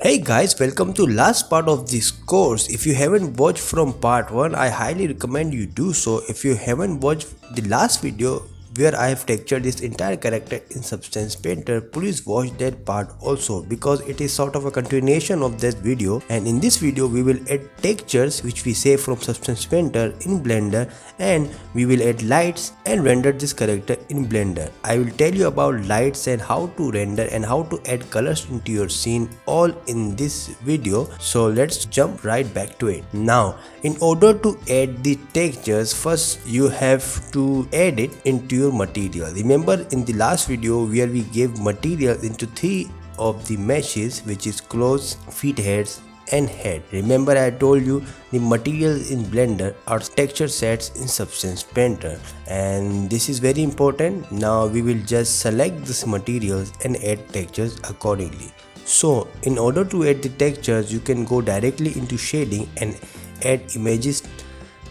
Hey guys, welcome to last part of this course. If you haven't watched from part 1, I highly recommend you do so. If you haven't watched the last video where I have textured this entire character in Substance Painter, please watch that part also because it is sort of a continuation of that video, and in this video we will add textures which we save from Substance Painter in Blender, and we will add lights and render this character in Blender. I will tell you about lights and how to render and how to add colors into your scene all in this video. So let's jump right back to it. Now, in order to add the textures, first you have to add it into your material. Remember in the last video where we gave material into 3 of the meshes, which is clothes, feet heads and head. Remember I told you the materials in Blender are texture sets in Substance Painter, and this is very important. Now we will just select these materials and add textures accordingly. So in order to add the textures, you can go directly into shading and add images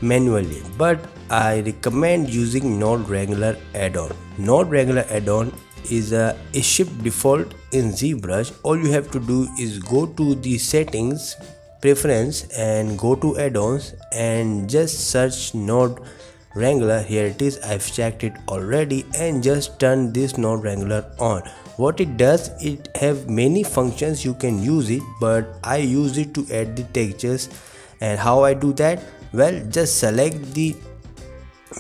manually, but I recommend using Node Wrangler add-on. Node Wrangler add-on is shipped default in ZBrush. All you have to do is go to the settings, preference, and go to add-ons and just search Node Wrangler. Here it is, I've checked it already, and just turn this Node Wrangler on. What it does, it have many functions, you can use it, but I use it to add the textures. And how I do that? Well, just select the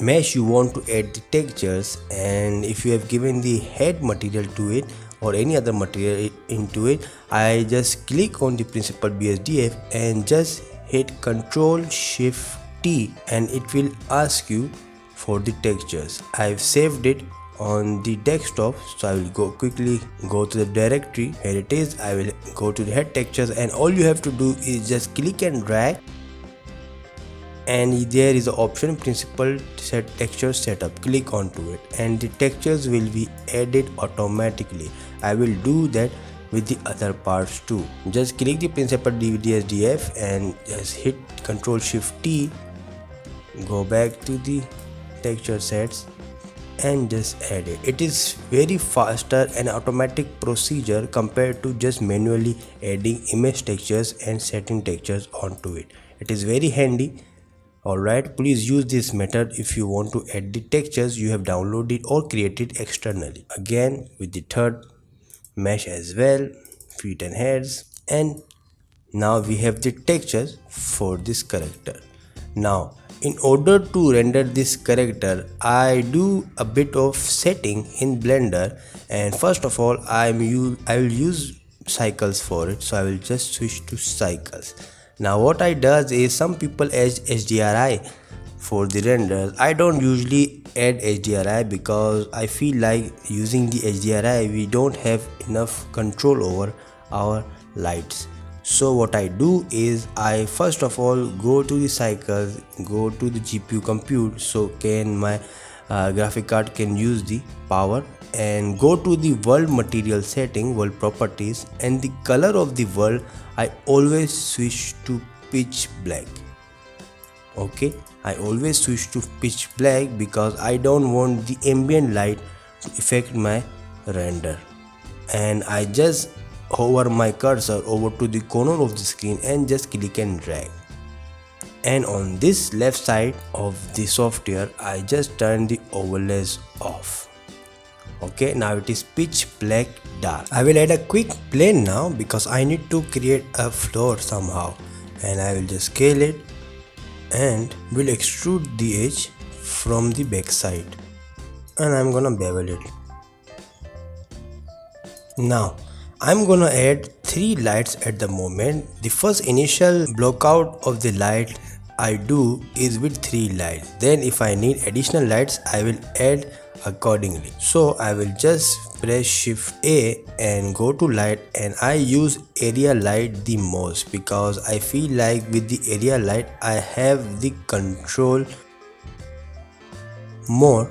mesh you want to add the textures, and if you have given the head material to it or any other material into it, I just click on the principal BSDF and just hit Ctrl Shift T and it will ask you for the textures. I've saved it on the desktop, so I will quickly go to the directory. Here it is. I will go to the head textures, and all you have to do is just click and drag, and there is an option principal set texture setup. Click onto it and the textures will be added automatically. I will do that with the other parts too. Just click the principal DSDF and just hit Ctrl Shift T, go back to the texture sets and just add it. It is very faster and automatic procedure compared to just manually adding image textures and setting textures onto it. It is very handy. Alright, please use this method if you want to add the textures you have downloaded or created externally. Again with the third mesh as well, feet and heads, and now we have the textures for this character. Now in order to render this character, I do a bit of setting in Blender, and first of all I will use cycles for it, so I will just switch to cycles. Now what I does is, some people add HDRI for the renders. I don't usually add HDRI because I feel like using the HDRI we don't have enough control over our lights. So what I do is, I first of all go to the cycles, go to the GPU compute, so can my graphic card can use the power, and go to the world material setting, world properties, and the color of the world I always switch to pitch black. Okay, I always switch to pitch black because I don't want the ambient light to affect my render. And I just hover my cursor over to the corner of the screen and just click and drag, and on this left side of the software I just turn the overlays off. Okay, now it is pitch black dark. I will add a quick plane now because I need to create a floor somehow, and I will just scale it and will extrude the edge from the back side, and I'm gonna bevel it. Now I'm gonna add 3 lights at the moment. The first initial blockout of the light I do is with 3 lights. Then if I need additional lights I will add accordingly. So I will just press Shift A and go to light, and I use area light the most because I feel like with the area light I have the control more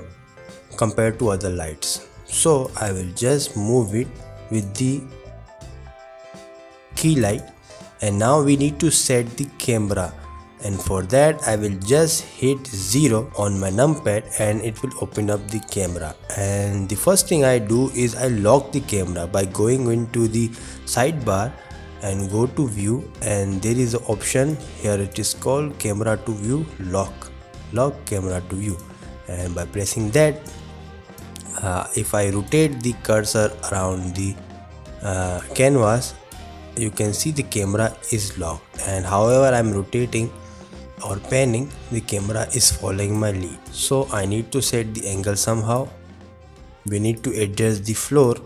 compared to other lights. So I will just move it with the key light, and now we need to set the camera, and for that I will just hit 0 on my numpad and it will open up the camera. And the first thing I do is I lock the camera by going into the sidebar and go to view, and there is an option here, it is called camera to view lock camera to view, and by pressing that if I rotate the cursor around the canvas, you can see the camera is locked, and however I'm rotating or panning, the camera is following my lead. So I need to set the angle somehow. We need to adjust the floor.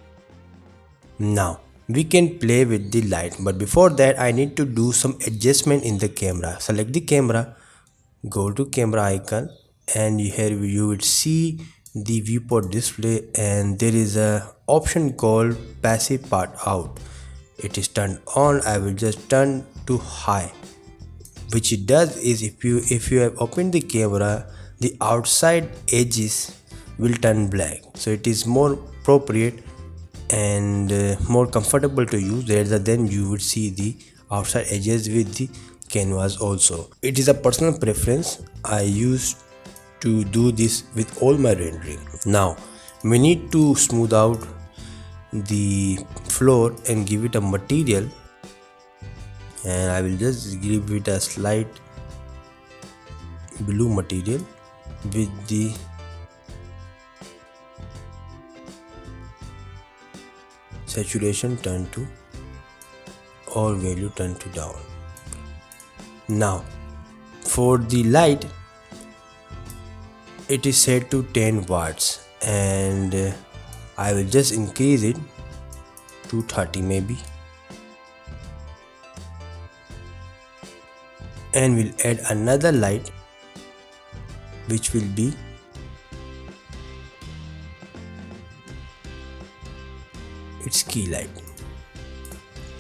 Now we can play with the light, but before that I need to do some adjustment in the camera. Select the camera, go to camera icon, and here you will see the viewport display, and there is a option called passive part out. It is turned on. I will just turn to high. Which it does is if you have opened the camera, the outside edges will turn black, so it is more appropriate and more comfortable to use rather than you would see the outside edges with the canvas. Also, it is a personal preference. I used to do this with all my rendering. Now we need to smooth out the floor and give it a material, and I will just give it a slight blue material with the saturation turned to or value turned to down. Now for the light, it is set to 10 watts, and I will just increase it to 30 maybe, and we'll add another light which will be its key light.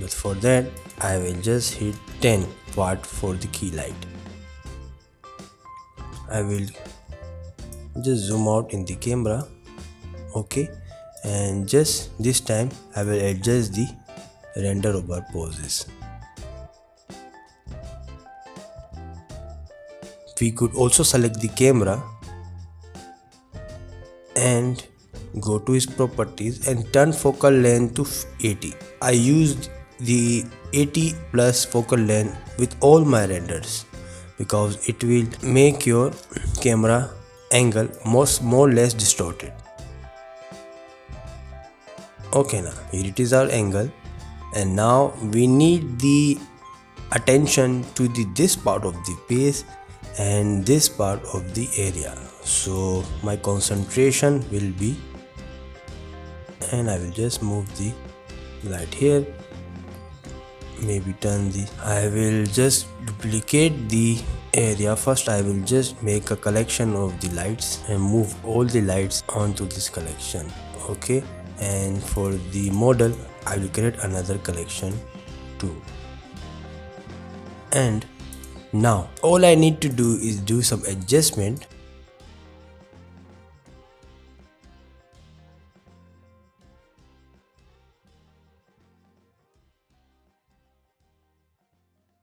But for that I will just hit 10 watt for the key light. I will just zoom out in the camera, okay, and just this time I will adjust the render over poses. We could also select the camera and go to its properties and turn focal length to 80. I used the 80 plus focal length with all my renders because it will make your camera angle more or less distorted. Okay, now here it is our angle, and now we need the attention to this part of the base and this part of the area. So my concentration will be, and I will just move the light here, maybe turn the, I will just duplicate the area. First I will just make a collection of the lights and move all the lights onto this collection, okay, and for the model I will create another collection too. And now all I need to do is do some adjustment.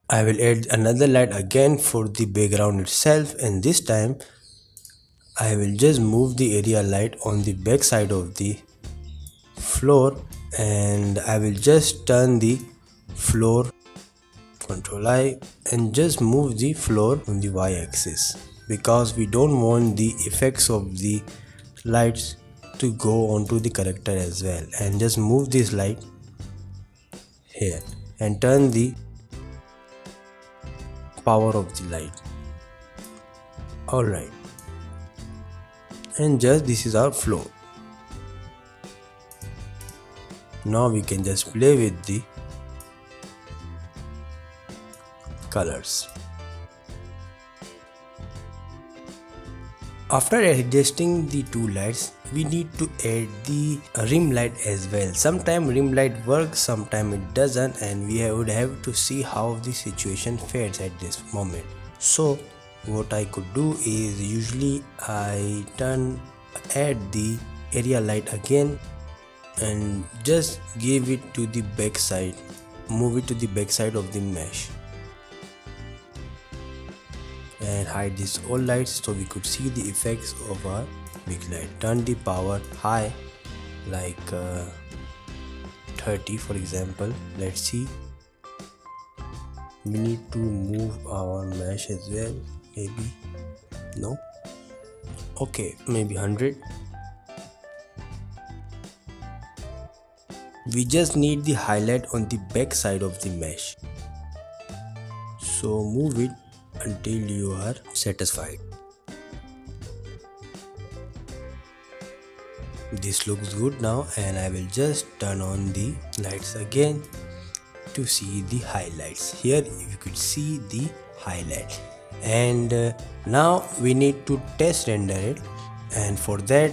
I will add another light again for the background itself, and this time I will just move the area light on the back side of the floor, and I will just turn the floor, Ctrl I, and just move the floor on the y-axis because we don't want the effects of the lights to go onto the character as well. And just move this light here and turn the power of the light. Alright, and just this is our floor. Now we can just play with the colors. After adjusting the two lights, we need to add the rim light as well. Sometimes rim light works, sometimes it doesn't, and we would have to see how the situation fares at this moment. So what I could do is usually I add the area light again and just give it to the back side, move it to the back side of the mesh. and hide these all lights so we could see the effects of our big light. Turn the power high, like 30 for example. Let's see. We need to move our mesh as well, maybe. No, okay, maybe 100. We just need the highlight on the back side of the mesh, so move it until you are satisfied. This looks good now, and I will just turn on the lights again to see the highlights. Here you could see the highlight, and now we need to test render it. And for that,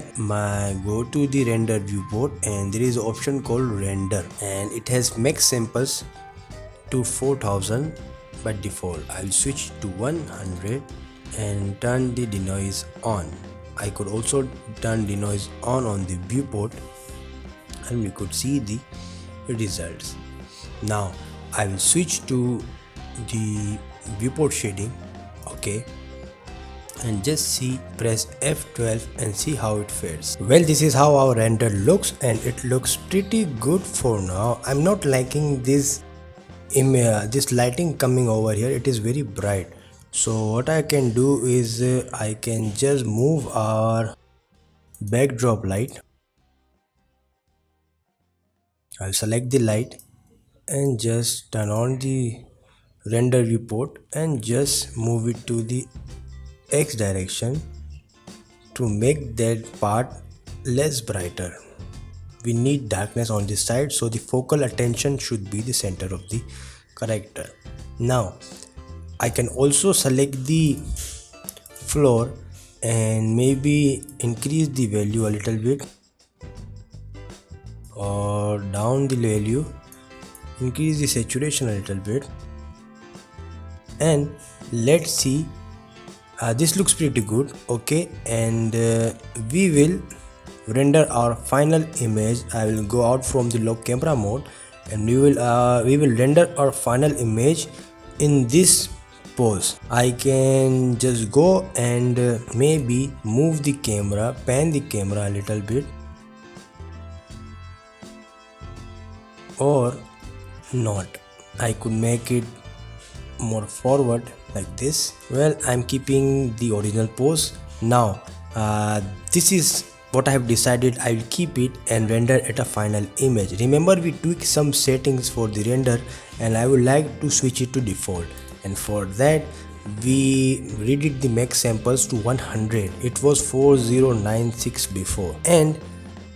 go to the render viewport, and there is an option called render, and it has max samples to 4000 by default. I'll switch to 100 and turn the denoise on. I could also turn denoise on the viewport, and we could see the results. Now I will switch to the viewport shading, okay, and just see, press F12 and see how it fares. Well, this is how our render looks, and it looks pretty good for now. I'm not liking this this lighting coming over here. It is very bright. So what I can do is I can just move our backdrop light. I'll select the light and just turn on the render viewport and just move it to the X direction to make that part less brighter. We need darkness on this side, so the focal attention should be the center of the character. Now I can also select the floor and maybe increase the value a little bit, or down the value, increase the saturation a little bit, and let's see. This looks pretty good, okay, and we will render our final image. I will go out from the lock camera mode, and we will render our final image in this pose. I can just go and maybe move the camera, pan the camera a little bit, or not. I could make it more forward like this. Well, I'm keeping the original pose. Now this is what I have decided. I will keep it and render at a final image. Remember, we tweak some settings for the render, and I would like to switch it to default, and for that we redid the max samples to 100. It was 4096 before, and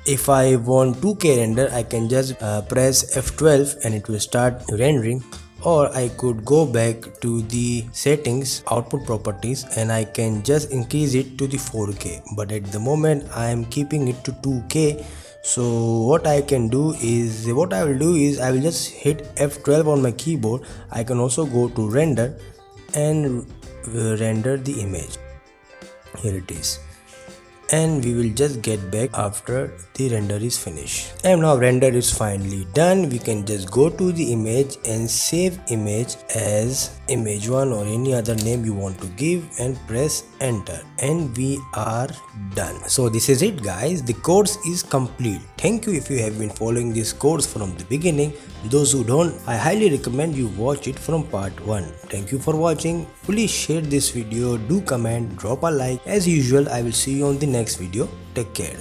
if I want 2K render, I can just press F12 and it will start rendering. Or I could go back to the settings, output properties, and I can just increase it to the 4K, but at the moment I am keeping it to 2K. So what I will do is I will just hit F12 on my keyboard. I can also go to render and render the image. Here it is, and we will just get back after the render is finished. And now render is finally done. We can just go to the image and save image as image1 or any other name you want to give, and press enter, and we are done. So this is it, guys. The course is complete. Thank you if you have been following this course from the beginning. Those who don't, I highly recommend you watch it from part 1. Thank you for watching. Please share this video, do comment, drop a like. As usual, I will see you on the next video. Take care.